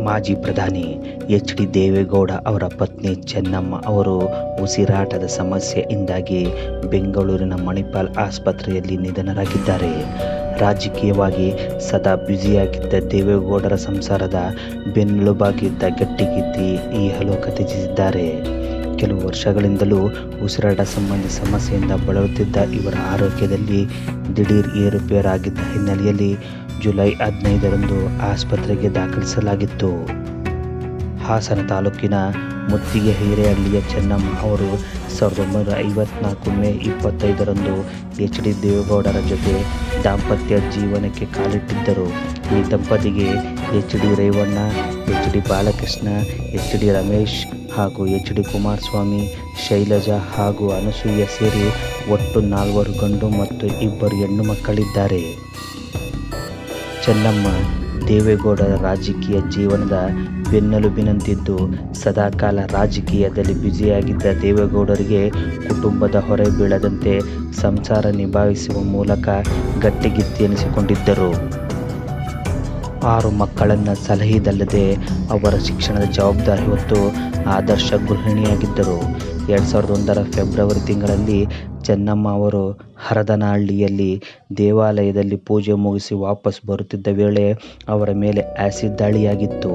ಮಾಜಿ ಪ್ರಧಾನಿ H D Deve Gowda ಅವರ ಪತ್ನಿ ಚೆನ್ನಮ್ಮ ಅವರು ಉಸಿರಾಟದ ಸಮಸ್ಯೆಯಿಂದಾಗಿ ಬೆಂಗಳೂರಿನ ಮಣಿಪಾಲ್ ಆಸ್ಪತ್ರೆಯಲ್ಲಿ ನಿಧನರಾಗಿದ್ದಾರೆ. ರಾಜಕೀಯವಾಗಿ ಸದಾ ಬ್ಯುಸಿಯಾಗಿದ್ದ ದೇವೇಗೌಡರ ಸಂಸಾರದ ಬೆನ್ನೆಲುಬಾಗಿದ್ದ ಗಟ್ಟಿಗಿತ್ತಿ ಈ ಹಲೋಕ ತ್ಯಜಿಸಿದ್ದಾರೆ. ಕೆಲವು ವರ್ಷಗಳಿಂದಲೂ ಉಸಿರಾಟ ಸಂಬಂಧಿ ಸಮಸ್ಯೆಯಿಂದ ಬಳಲುತ್ತಿದ್ದ ಇವರ ಆರೋಗ್ಯದಲ್ಲಿ ದಿಢೀರ್ ಏರುಪೇರಾಗಿದ್ದ ಹಿನ್ನೆಲೆಯಲ್ಲಿ ಜುಲೈ 15ರಂದು ಆಸ್ಪತ್ರೆಗೆ ದಾಖಲಿಸಲಾಗಿತ್ತು. ಹಾಸನ ತಾಲೂಕಿನ ಮುತ್ತಿಗೆ ಹಿರೇಹಳ್ಳಿಯ ಚೆನ್ನಮ್ಮ ಅವರು 1954 ಮೇ 25ರಂದು ಎಚ್ ಡಿ ದೇವೇಗೌಡರ ಜೊತೆ ದಾಂಪತ್ಯ ಜೀವನಕ್ಕೆ ಕಾಲಿಟ್ಟಿದ್ದರು. ಈ ದಂಪತಿಗೆ H D Revanna, H D Balakrishna, H D Ramesh ಹಾಗೂ ಎಚ್ ಡಿ ಕುಮಾರಸ್ವಾಮಿ, ಶೈಲಜಾ ಹಾಗೂ ಅನಸೂಯ ಸೇರಿ ಒಟ್ಟು 4 ಗಂಡು ಮತ್ತು 2 ಹೆಣ್ಣು ಮಕ್ಕಳಿದ್ದಾರೆ. ಚೆನ್ನಮ್ಮ ದೇವೇಗೌಡರ ರಾಜಕೀಯ ಜೀವನದ ಬೆನ್ನೆಲುಬಿನಂತಿದ್ದು, ಸದಾಕಾಲ ರಾಜಕೀಯದಲ್ಲಿ ಬ್ಯುಸಿಯಾಗಿದ್ದ ದೇವೇಗೌಡರಿಗೆ ಕುಟುಂಬದ ಹೊರೆ ಬೀಳದಂತೆ ಸಂಸಾರ ನಿಭಾಯಿಸುವ ಮೂಲಕ ಗಟ್ಟಿಗಿತ್ತಿ ಎನಿಸಿಕೊಂಡಿದ್ದರು. 6 ಮಕ್ಕಳನ್ನು ಸಲಹಿದಲ್ಲದೆ ಅವರ ಶಿಕ್ಷಣದ ಜವಾಬ್ದಾರಿ ಹೊತ್ತು ಆದರ್ಶ ಗೃಹಿಣಿಯಾಗಿದ್ದರು. 2001ರ ಫೆಬ್ರವರಿ ತಿಂಗಳಲ್ಲಿ ಚೆನ್ನಮ್ಮ ಅವರು ಹರದನಹಳ್ಳಿಯಲ್ಲಿ ದೇವಾಲಯದಲ್ಲಿ ಪೂಜೆ ಮುಗಿಸಿ ವಾಪಸ್ ಬರುತ್ತಿದ್ದ ವೇಳೆ ಅವರ ಮೇಲೆ ಆಸಿಡ್ ದಾಳಿಯಾಗಿತ್ತು.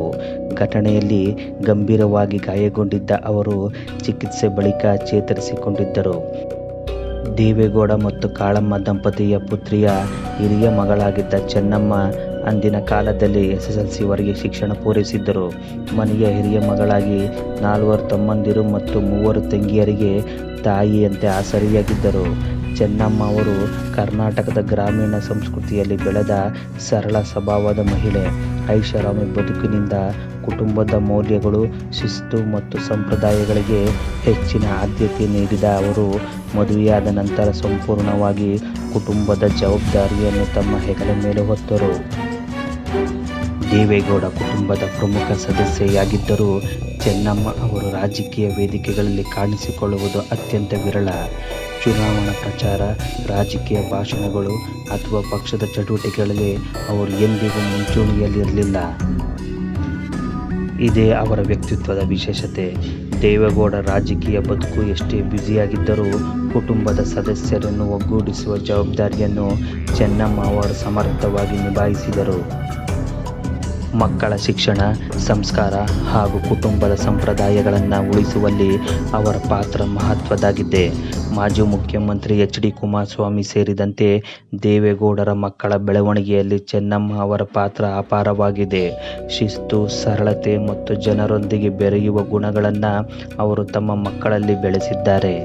ಘಟನೆಯಲ್ಲಿ ಗಂಭೀರವಾಗಿ ಗಾಯಗೊಂಡಿದ್ದ ಅವರು ಚಿಕಿತ್ಸೆ ಬಳಿಕ ಚೇತರಿಸಿಕೊಂಡಿದ್ದರು. ದೇವೇಗೌಡ ಮತ್ತು ಕಾಳಮ್ಮ ದಂಪತಿಯ ಪುತ್ರಿಯ ಹಿರಿಯ ಮಗಳಾಗಿದ್ದ ಚೆನ್ನಮ್ಮ ಅಂದಿನ ಕಾಲದಲ್ಲಿ SSLCವರೆಗೆ ಶಿಕ್ಷಣ ಪೂರೈಸಿದ್ದರು. ಮನೆಯ ಹಿರಿಯ ಮಗಳಾಗಿ 4 ತಮ್ಮಂದಿರು ಮತ್ತು 3 ತಂಗಿಯರಿಗೆ ತಾಯಿಯಂತೆ ಆಸರಿಯಾಗಿದ್ದರು. ಚೆನ್ನಮ್ಮ ಅವರು ಕರ್ನಾಟಕದ ಗ್ರಾಮೀಣ ಸಂಸ್ಕೃತಿಯಲ್ಲಿ ಬೆಳೆದ ಸರಳ ಸ್ವಭಾವದ ಮಹಿಳೆ. ಐಷಾರಾಮಿ ಬದುಕಿನಿಂದ ಕುಟುಂಬದ ಮೌಲ್ಯಗಳು, ಶಿಸ್ತು ಮತ್ತು ಸಂಪ್ರದಾಯಗಳಿಗೆ ಹೆಚ್ಚಿನ ಆದ್ಯತೆ ನೀಡಿದ ಅವರು ಮದುವೆಯಾದ ನಂತರ ಸಂಪೂರ್ಣವಾಗಿ ಕುಟುಂಬದ ಜವಾಬ್ದಾರಿಯನ್ನು ತಮ್ಮ ಹೆಗಲ ಮೇಲೆ ಹೊತ್ತರು. ದೇವೇಗೌಡ ಕುಟುಂಬದ ಪ್ರಮುಖ ಸದಸ್ಯೆಯಾಗಿದ್ದರೂ ಚೆನ್ನಮ್ಮ ಅವರು ರಾಜಕೀಯ ವೇದಿಕೆಗಳಲ್ಲಿ ಕಾಣಿಸಿಕೊಳ್ಳುವುದು ಅತ್ಯಂತ ವಿರಳ. ಚುನಾವಣಾ ಪ್ರಚಾರ, ರಾಜಕೀಯ ಭಾಷಣಗಳು ಅಥವಾ ಪಕ್ಷದ ಚಟುವಟಿಕೆಗಳಲ್ಲಿ ಅವರು ಎಂದಿಗೂ ಮುಂಚೂಣಿಯಲ್ಲಿರಲಿಲ್ಲ. ಇದೇ ಅವರ ವ್ಯಕ್ತಿತ್ವದ ವಿಶೇಷತೆ. ದೇವೇಗೌಡ ರಾಜಕೀಯ ಬದುಕು ಎಷ್ಟೇ ಬ್ಯುಸಿಯಾಗಿದ್ದರೂ ಕುಟುಂಬದ ಸದಸ್ಯರನ್ನು ಒಗ್ಗೂಡಿಸುವ ಜವಾಬ್ದಾರಿಯನ್ನು ಚೆನ್ನಮ್ಮ ಅವರು ಸಮರ್ಥವಾಗಿ ನಿಭಾಯಿಸಿದರು. ಮಕ್ಕಳ ಶಿಕ್ಷಣ, ಸಂಸ್ಕಾರ ಹಾಗೂ ಕುಟುಂಬದ ಸಂಪ್ರದಾಯಗಳನ್ನು ಉಳಿಸುವಲ್ಲಿ ಅವರ ಪಾತ್ರ ಮಹತ್ವದ್ದಾಗಿದೆ. ಮಾಜಿ ಮುಖ್ಯಮಂತ್ರಿ ಎಚ್ ಡಿ ಕುಮಾರಸ್ವಾಮಿ ಸೇರಿದಂತೆ ದೇವೇಗೌಡರ ಮಕ್ಕಳ ಬೆಳವಣಿಗೆಯಲ್ಲಿ ಚೆನ್ನಮ್ಮ ಅವರ ಪಾತ್ರ ಅಪಾರವಾಗಿದೆ. ಶಿಸ್ತು, ಸರಳತೆ ಮತ್ತು ಜನರೊಂದಿಗೆ ಬೆರೆಯುವ ಗುಣಗಳನ್ನು ಅವರು ತಮ್ಮ ಮಕ್ಕಳಲ್ಲಿ ಬೆಳೆಸಿದ್ದಾರೆ.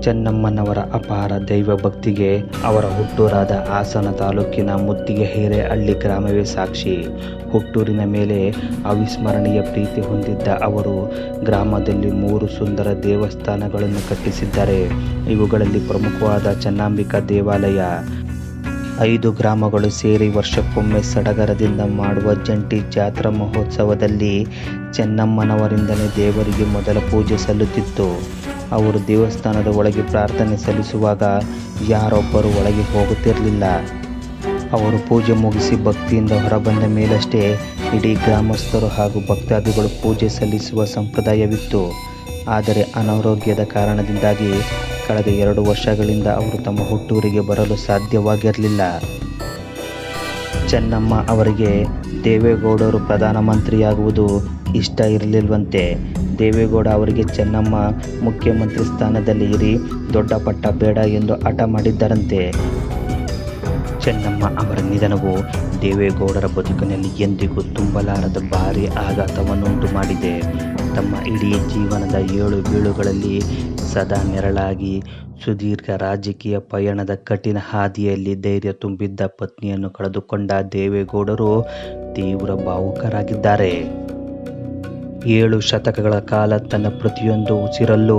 ಚೆನ್ನಮ್ಮನವರ ಅಪಾರ ದೈವಭಕ್ತಿಗೆ ಅವರ ಹುಟ್ಟೂರಾದ ಹಾಸನ ತಾಲೂಕಿನ ಮುತ್ತಿಗೆ ಹಿರೇಹಳ್ಳಿ ಗ್ರಾಮವೇ ಸಾಕ್ಷಿ. ಹುಟ್ಟೂರಿನ ಮೇಲೆ ಅವಿಸ್ಮರಣೀಯ ಪ್ರೀತಿ ಹೊಂದಿದ್ದ ಅವರು ಗ್ರಾಮದಲ್ಲಿ 3 ಸುಂದರ ದೇವಸ್ಥಾನಗಳನ್ನು ಕಟ್ಟಿಸಿದ್ದಾರೆ. ಇವುಗಳಲ್ಲಿ ಪ್ರಮುಖವಾದ ಚೆನ್ನಾಂಬಿಕಾ ದೇವಾಲಯ. 5 ಗ್ರಾಮಗಳು ಸೇರಿ ವರ್ಷಕ್ಕೊಮ್ಮೆ ಸಡಗರದಿಂದ ಮಾಡುವ ಜಂಟಿ ಜಾತ್ರಾ ಮಹೋತ್ಸವದಲ್ಲಿ ಚೆನ್ನಮ್ಮನವರಿಂದಲೇ ದೇವರಿಗೆ ಮೊದಲ ಪೂಜೆ ಸಲ್ಲುತ್ತಿತ್ತು. ಅವರು ದೇವಸ್ಥಾನದ ಒಳಗೆ ಪ್ರಾರ್ಥನೆ ಸಲ್ಲಿಸುವಾಗ ಯಾರೊಬ್ಬರೂ ಒಳಗೆ ಹೋಗುತ್ತಿರಲಿಲ್ಲ. ಅವರು ಪೂಜೆ ಮುಗಿಸಿ ಭಕ್ತಿಯಿಂದ ಹೊರಬಂದ ಮೇಲಷ್ಟೇ ಇಡೀ ಗ್ರಾಮಸ್ಥರು ಹಾಗೂ ಭಕ್ತಾದಿಗಳು ಪೂಜೆ ಸಲ್ಲಿಸುವ ಸಂಪ್ರದಾಯವಿತ್ತು. ಆದರೆ ಅನಾರೋಗ್ಯದ ಕಾರಣದಿಂದಾಗಿ ಕಳೆದ 2 ವರ್ಷಗಳಿಂದ ಅವರು ತಮ್ಮ ಹುಟ್ಟೂರಿಗೆ ಬರಲು ಸಾಧ್ಯವಾಗಿರಲಿಲ್ಲ. ಚೆನ್ನಮ್ಮ ಅವರಿಗೆ ದೇವೇಗೌಡರು ಪ್ರಧಾನಮಂತ್ರಿಯಾಗುವುದು ಇಷ್ಟ ಇರಲಿಲ್ವಂತೆ. ದೇವೇಗೌಡ ಅವರಿಗೆ ಚೆನ್ನಮ್ಮ ಮುಖ್ಯಮಂತ್ರಿ ಸ್ಥಾನದಲ್ಲಿ ಇರಿ, ದೊಡ್ಡ ಪಟ್ಟ ಬೇಡ ಎಂದು ಹಠ ಮಾಡಿದ್ದರಂತೆ. ಚೆನ್ನಮ್ಮ ಅವರ ನಿಧನವು ದೇವೇಗೌಡರ ಬದುಕಿನಲ್ಲಿ ಎಂದಿಗೂ ತುಂಬಲಾರದ ಭಾರೀ ಆಘಾತವನ್ನುಂಟು ಮಾಡಿದೆ. ತಮ್ಮ ಇಡೀ ಜೀವನದ 7 ಬೀಳುಗಳಲ್ಲಿ ಸದಾ ನೆರಳಾಗಿ ಸುದೀರ್ಘ ರಾಜಕೀಯ ಪಯಣದ ಕಠಿಣ ಹಾದಿಯಲ್ಲಿ ಧೈರ್ಯ ತುಂಬಿದ್ದ ಪತ್ನಿಯನ್ನು ಕಳೆದುಕೊಂಡ ದೇವೇಗೌಡರು ತೀವ್ರ ಭಾವುಕರಾಗಿದ್ದಾರೆ. 7 ಶತಕಗಳ ಕಾಲ ತನ್ನ ಪ್ರತಿಯೊಂದು ಉಸಿರಲ್ಲೂ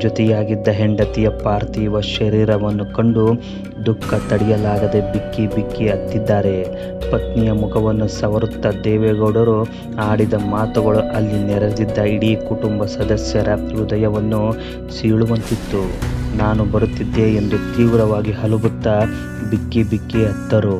ಜೊತೆಯಾಗಿದ್ದ ಹೆಂಡತಿಯ ಪಾರ್ಥಿವ ಶರೀರವನ್ನು ಕಂಡು ದುಃಖ ತಡೆಯಲಾಗದೆ ಬಿಕ್ಕಿ ಬಿಕ್ಕಿ ಅತ್ತಿದ್ದಾರೆ. ಪತ್ನಿಯ ಮುಖವನ್ನು ಸವರುತ್ತಾ ದೇವೇಗೌಡರು ಆಡಿದ ಮಾತುಗಳು ಅಲ್ಲಿ ನೆರೆದಿದ್ದ ಇಡೀ ಕುಟುಂಬ ಸದಸ್ಯರ ಹೃದಯವನ್ನು ಸೀಳುವಂತಿತ್ತು. ನಾನು ಬರುತ್ತಿದ್ದೆ ಎಂದು ತೀವ್ರವಾಗಿ ಹಲುಬುತ್ತಾ ಬಿಕ್ಕಿ ಬಿಕ್ಕಿ ಅತ್ತರು.